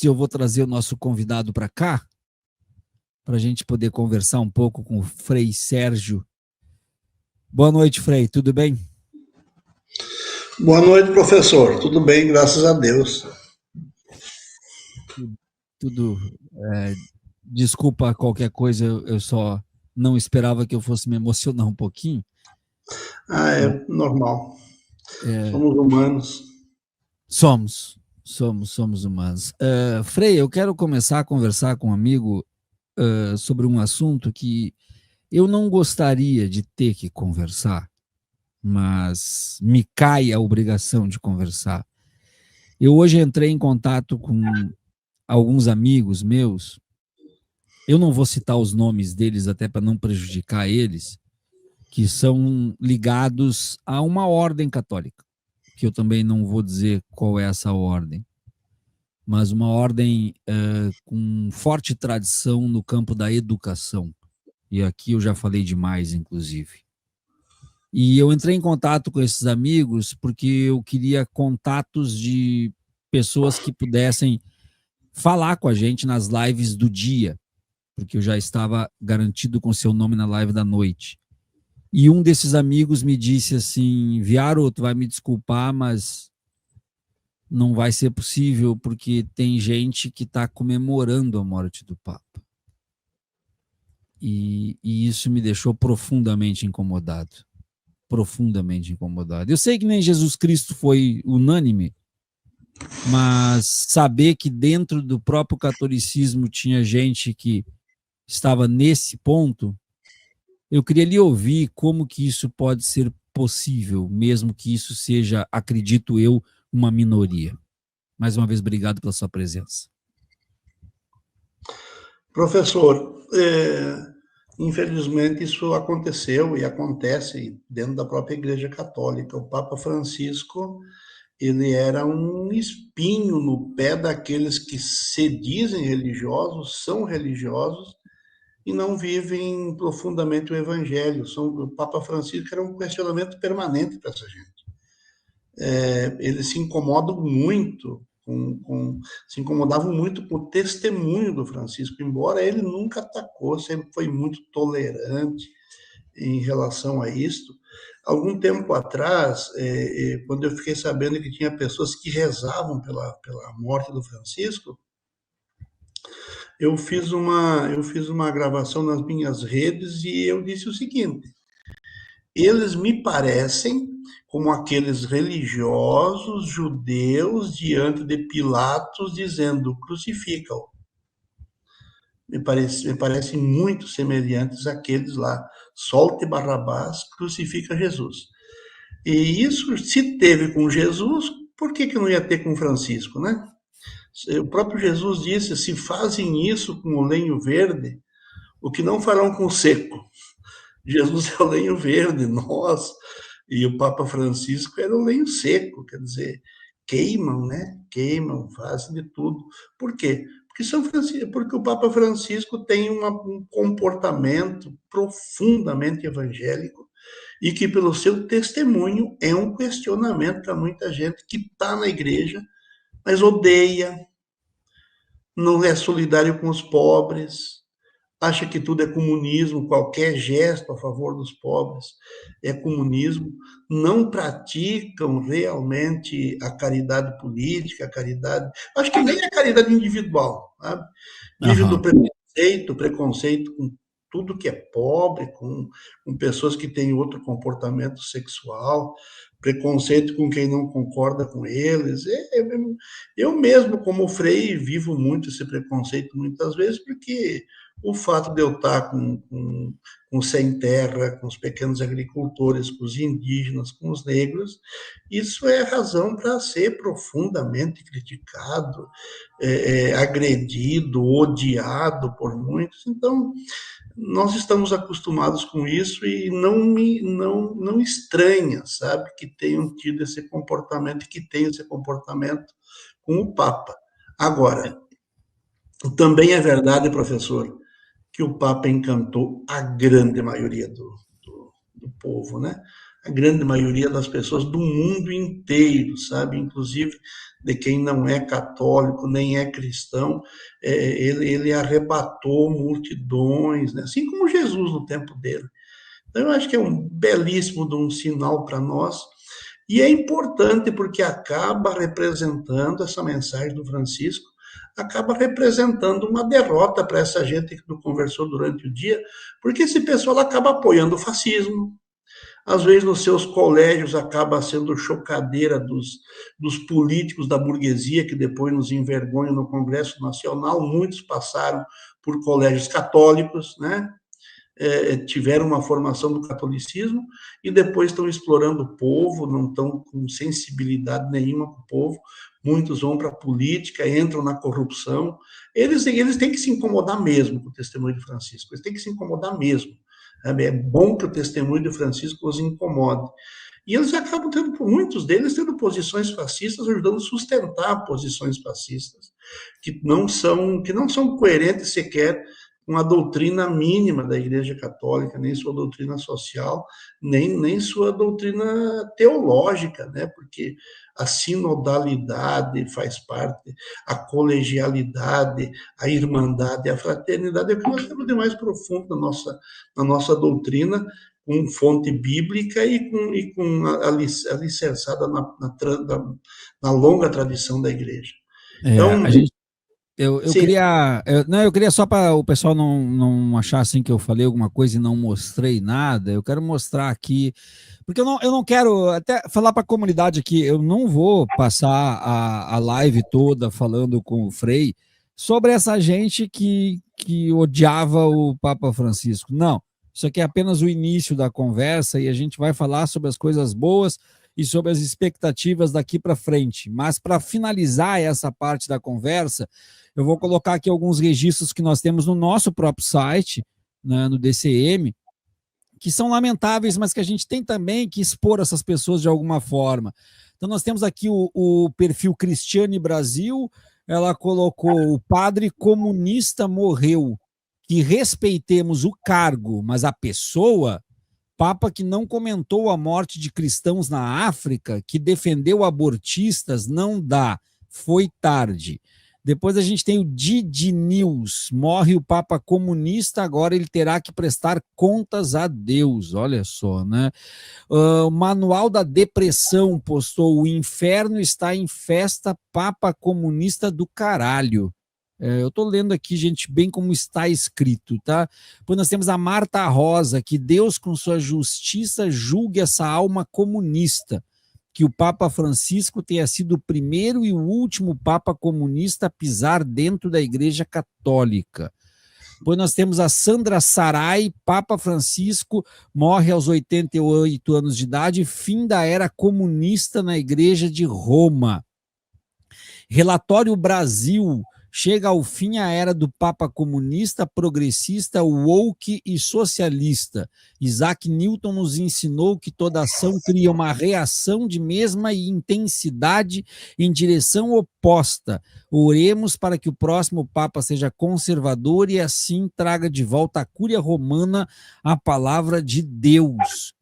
eu vou trazer o nosso convidado para cá, para a gente poder conversar um pouco com o Frei Sérgio. Boa noite, Frei, tudo bem? Boa noite, professor. Tudo bem, graças a Deus. Tudo. Desculpa qualquer coisa, eu só não esperava que eu fosse me emocionar um pouquinho. É normal. É, Somos humanos. somos humanos. Frei, eu quero começar a conversar com um amigo sobre um assunto que eu não gostaria de ter que conversar, mas me cai a obrigação de conversar. Eu hoje entrei em contato com alguns amigos meus, eu não vou citar os nomes deles até para não prejudicar eles, que são ligados a uma ordem católica, que eu também não vou dizer qual é essa ordem, mas uma ordem com forte tradição no campo da educação. E aqui eu já falei demais, inclusive. E eu entrei em contato com esses amigos porque eu queria contatos de pessoas que pudessem falar com a gente nas lives do dia, porque eu já estava garantido com seu nome na live da noite. E um desses amigos me disse assim: Viaro, tu vai me desculpar, mas não vai ser possível porque tem gente que está comemorando a morte do Papa. E isso me deixou profundamente incomodado. Profundamente incomodado. Eu sei que nem Jesus Cristo foi unânime, mas saber que dentro do próprio catolicismo tinha gente que estava nesse ponto, eu queria lhe ouvir como que isso pode ser possível, mesmo que isso seja, acredito eu, uma minoria. Mais uma vez, obrigado pela sua presença. Professor, infelizmente isso aconteceu e acontece dentro da própria Igreja Católica. O Papa Francisco, ele era um espinho no pé daqueles que se dizem religiosos, são religiosos e não vivem profundamente o Evangelho. O Papa Francisco era um questionamento permanente para essa gente. Eles se incomodam muito se incomodavam muito com o testemunho do Francisco, embora ele nunca atacou, sempre foi muito tolerante em relação a isto. Algum tempo atrás, quando eu fiquei sabendo que tinha pessoas que rezavam pela morte do Francisco, eu fiz uma gravação nas minhas redes e eu disse o seguinte: eles me parecem como aqueles religiosos judeus diante de Pilatos dizendo: crucifica-o. Me parecem muito semelhantes àqueles lá. Solte Barrabás, crucifica Jesus. E isso se teve com Jesus, por que não ia ter com Francisco, né? O próprio Jesus disse: se fazem isso com o lenho verde, o que não farão com o seco? Jesus é o lenho verde, nós, e o Papa Francisco era o lenho seco, quer dizer, queimam, né? Queimam, fazem de tudo. Por quê? Porque o Papa Francisco tem um comportamento profundamente evangélico e que, pelo seu testemunho, é um questionamento para muita gente que está na igreja, mas odeia, não é solidário com os pobres, acha que tudo é comunismo, qualquer gesto a favor dos pobres é comunismo, não praticam realmente a caridade política, a caridade, acho que nem a caridade individual, sabe? Vive do Aham. preconceito com tudo que é pobre, com pessoas que têm outro comportamento sexual, preconceito com quem não concorda com eles. Eu mesmo, como frei, vivo muito esse preconceito muitas vezes, porque o fato de eu estar com sem terra, com os pequenos agricultores, com os indígenas, com os negros, isso é razão para ser profundamente criticado, agredido, odiado por muitos. Então, nós estamos acostumados com isso e não estranha, sabe, que tenham tido esse comportamento, que tenham esse comportamento com o Papa. Agora, também é verdade, professor, que o Papa encantou a grande maioria do povo, né? a grande maioria das pessoas do mundo inteiro, sabe? Inclusive de quem não é católico, nem é cristão, ele arrebatou multidões, né? Assim como Jesus no tempo dele. Então, eu acho que é um belíssimo de um sinal para nós, e é importante porque acaba representando essa mensagem do Francisco, acaba representando uma derrota para essa gente que não conversou durante o dia, porque esse pessoal acaba apoiando o fascismo, às vezes nos seus colégios acaba sendo chocadeira dos políticos da burguesia que depois nos envergonham no Congresso Nacional, muitos passaram por colégios católicos, né? Tiveram uma formação do catolicismo e depois estão explorando o povo, não estão com sensibilidade nenhuma com o povo, muitos vão para a política, entram na corrupção, eles têm que se incomodar mesmo com o testemunho de Francisco, eles têm que se incomodar mesmo. É bom que o testemunho de Francisco os incomode. E eles acabam tendo, muitos deles, tendo posições fascistas, ajudando a sustentar posições fascistas, que não são coerentes sequer com a doutrina mínima da Igreja Católica, nem sua doutrina social, nem sua doutrina teológica, né? Porque a sinodalidade faz parte, a colegialidade, a irmandade, a fraternidade é o que nós temos de mais profundo na nossa doutrina, com fonte bíblica e com alicerçada na longa tradição da Igreja. É, a Então, gente eu sim, queria. Não, eu queria só para o pessoal não achar assim que eu falei alguma coisa e não mostrei nada. Eu quero mostrar aqui, porque eu não quero até falar para a comunidade aqui, eu não vou passar a live toda falando com o Frei sobre essa gente que odiava o Papa Francisco. Não, isso aqui é apenas o início da conversa e a gente vai falar sobre as coisas boas e sobre as expectativas daqui para frente. Mas para finalizar essa parte da conversa, eu vou colocar aqui alguns registros que nós temos no nosso próprio site, né, no DCM, que são lamentáveis, mas que a gente tem também que expor essas pessoas de alguma forma. Então, nós temos aqui o perfil Cristiane Brasil, ela colocou: o padre comunista morreu, que respeitemos o cargo, mas a pessoa. Papa que não comentou a morte de cristãos na África, que defendeu abortistas, não dá, foi tarde. Depois a gente tem o Didi News, morre o Papa comunista, agora ele terá que prestar contas a Deus, olha só, né? O Manual da Depressão postou: o inferno está em festa, Papa comunista do caralho. Eu estou lendo aqui, gente, bem como está escrito, tá? Depois nós temos a Marta Rosa: que Deus, com sua justiça, julgue essa alma comunista. Que o Papa Francisco tenha sido o primeiro e o último Papa comunista a pisar dentro da Igreja Católica. Depois nós temos a Sandra Sarai: Papa Francisco morre aos 88 anos de idade, fim da era comunista na Igreja de Roma. Relatório Brasil: chega ao fim a era do Papa comunista, progressista, woke e socialista. Isaac Newton nos ensinou que toda ação cria uma reação de mesma intensidade em direção oposta. Oremos para que o próximo Papa seja conservador e assim traga de volta à Cúria Romana a palavra de Deus.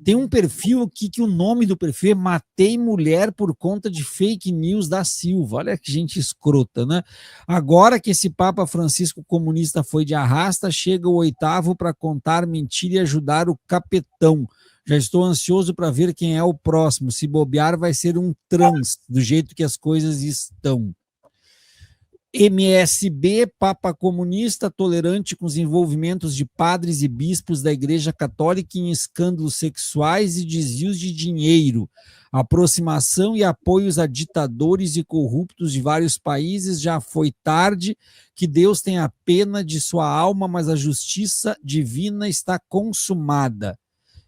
Tem um perfil aqui que o nome do perfil é Matei Mulher por conta de fake news da Silva. Olha que gente escrota, né? Agora que esse Papa Francisco comunista foi de arrasta, chega o oitavo para contar mentira e ajudar o capetão. Já estou ansioso para ver quem é o próximo. Se bobear, vai ser um trans, do jeito que as coisas estão. MSB, Papa comunista, tolerante com os envolvimentos de padres e bispos da Igreja Católica em escândalos sexuais e desvios de dinheiro, aproximação e apoios a ditadores e corruptos de vários países. Já foi tarde, que Deus tenha pena de sua alma, mas a justiça divina está consumada.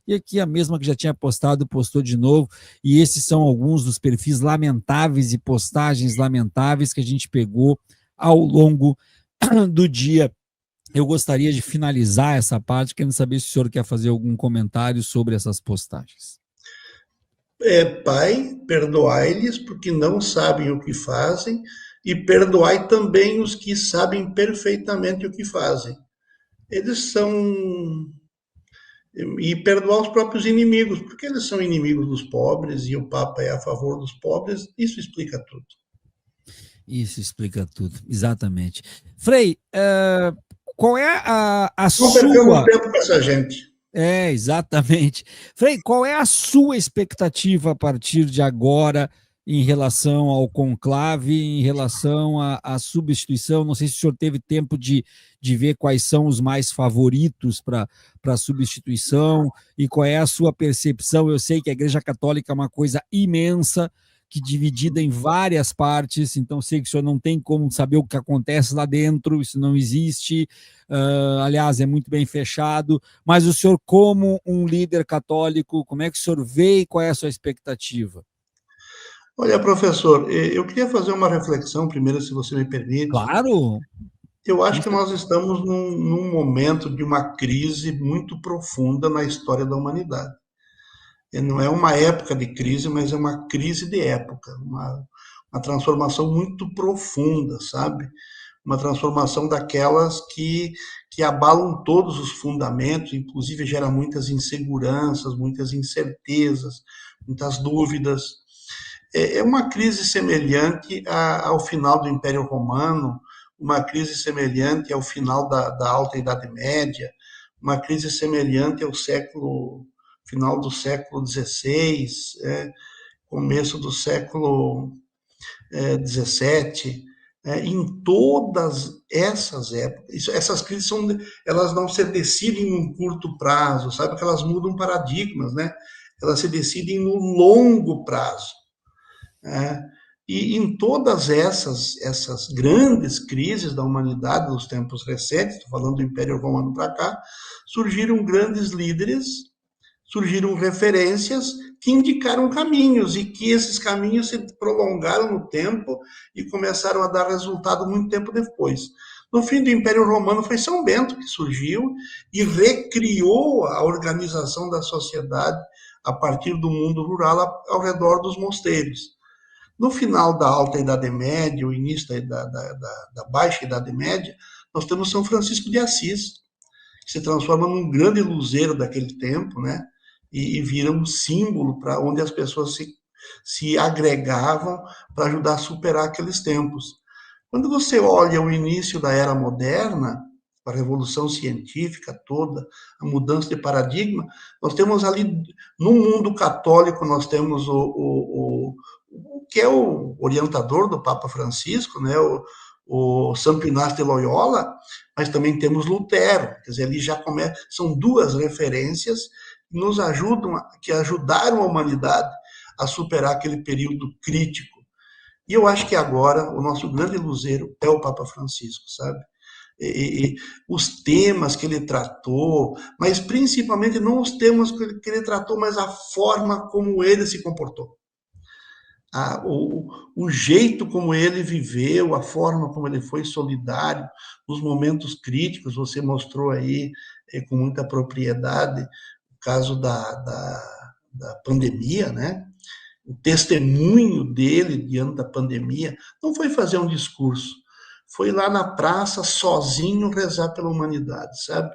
E aqui a mesma que já tinha postado, postou de novo, e esses são alguns dos perfis lamentáveis e postagens lamentáveis que a gente pegou ao longo do dia. Eu gostaria de finalizar essa parte, querendo saber se o senhor quer fazer algum comentário sobre essas postagens. Pai, perdoai-lhes porque não sabem o que fazem, e perdoai também os que sabem perfeitamente o que fazem. Eles são e perdoar os próprios inimigos, porque eles são inimigos dos pobres e o Papa é a favor dos pobres, isso explica tudo. Isso explica tudo, exatamente. Frei, qual é a Não percamos sua. tempo com essa gente. É, exatamente. Frei, qual é a sua expectativa a partir de agora em relação ao conclave, em relação à substituição? Não sei se o senhor teve tempo de ver quais são os mais favoritos para a substituição e qual é a sua percepção. Eu sei que a Igreja Católica é uma coisa imensa, que dividida em várias partes, então sei que o senhor não tem como saber o que acontece lá dentro, isso não existe, aliás, é muito bem fechado, mas o senhor, como um líder católico, como é que o senhor vê e qual é a sua expectativa? Olha, professor, eu queria fazer uma reflexão primeiro, se você me permite. Claro, Eu com acho que nós certeza. estamos num momento de uma crise muito profunda na história da humanidade. E não é uma época de crise, mas é uma crise de época, uma transformação muito profunda, sabe? Uma transformação daquelas que abalam todos os fundamentos, inclusive gera muitas inseguranças, muitas incertezas, muitas dúvidas. É uma crise semelhante ao final do Império Romano, uma crise semelhante ao final da Alta Idade Média, uma crise semelhante ao final do século XVI, começo do século XVII. Em todas essas épocas, essas crises elas não se decidem num curto prazo, sabe que elas mudam paradigmas, né? Elas se decidem no longo prazo. Né? E em todas essas grandes crises da humanidade nos tempos recentes, estou falando do Império Romano para cá, surgiram grandes líderes, surgiram referências que indicaram caminhos e que esses caminhos se prolongaram no tempo e começaram a dar resultado muito tempo depois. No fim do Império Romano foi São Bento que surgiu e recriou a organização da sociedade a partir do mundo rural ao redor dos mosteiros. No final da Alta Idade Média, o início da Baixa Idade Média, nós temos São Francisco de Assis, que se transforma num grande luzeiro daquele tempo, né? E vira um símbolo para onde as pessoas se agregavam para ajudar a superar aqueles tempos. Quando você olha o início da Era Moderna, a revolução científica toda, a mudança de paradigma, nós temos ali, no mundo católico, nós temos o que é o orientador do Papa Francisco, né, o Santo Inácio de Loyola, mas também temos Lutero, quer dizer, ali já começa, são duas referências que nos ajudam, que ajudaram a humanidade a superar aquele período crítico. E eu acho que agora o nosso grande luzeiro é o Papa Francisco, sabe? E os temas que ele tratou, mas principalmente não os temas que ele tratou, mas a forma como ele se comportou. O jeito como ele viveu, a forma como ele foi solidário nos momentos críticos, você mostrou aí com muita propriedade o caso da pandemia, né? O testemunho dele diante da pandemia não foi fazer um discurso, foi lá na praça sozinho rezar pela humanidade, sabe?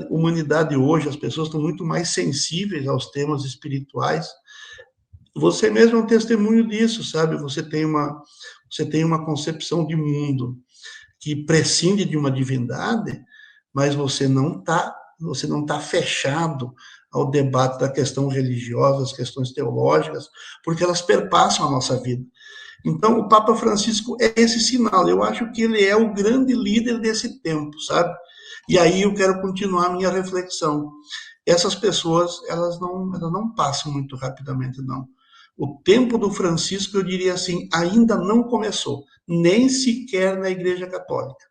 Humanidade hoje, as pessoas estão muito mais sensíveis aos temas espirituais. Você mesmo é um testemunho disso, sabe? Você tem uma concepção de mundo que prescinde de uma divindade, mas você não tá fechado ao debate da questão religiosa, das questões teológicas, porque elas perpassam a nossa vida. Então, o Papa Francisco é esse sinal. Eu acho que ele é o grande líder desse tempo, sabe? E aí eu quero continuar a minha reflexão. Essas pessoas, elas não passam muito rapidamente, não. O tempo do Francisco, eu diria assim, ainda não começou, nem sequer na Igreja Católica.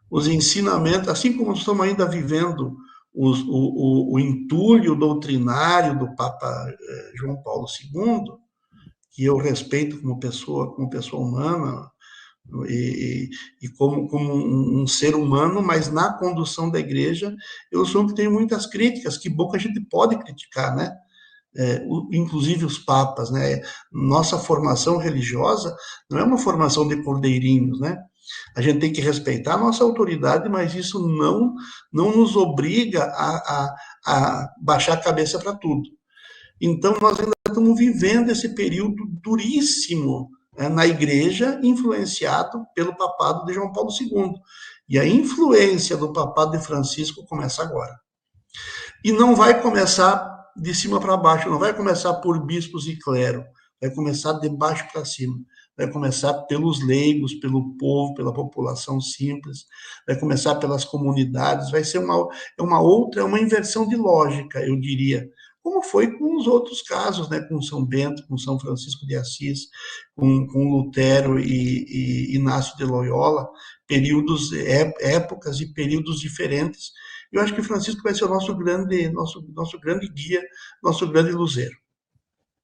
Os ensinamentos, assim como estamos ainda vivendo o entulho doutrinário do Papa João Paulo II, que eu respeito como pessoa humana e como um ser humano, mas na condução da igreja, eu sou que tenho muitas críticas, que bom que a gente pode criticar, né? Inclusive os papas, né? Nossa formação religiosa não é uma formação de cordeirinhos, né? A gente tem que respeitar a nossa autoridade, mas isso não nos obriga a baixar a cabeça para tudo. Então, nós ainda estamos vivendo esse período duríssimo, né, na igreja, influenciado pelo papado de João Paulo II. E a influência do papado de Francisco começa agora. E não vai começar de cima para baixo, não vai começar por bispos e clero, vai começar de baixo para cima. Vai começar pelos leigos, pelo povo, pela população simples, vai começar pelas comunidades, vai ser é uma inversão de lógica, eu diria, como foi com os outros casos, né? Com São Bento, com São Francisco de Assis, com Lutero e Inácio de Loyola, épocas e períodos diferentes. Eu acho que Francisco vai ser o nosso grande guia, nosso grande luzeiro.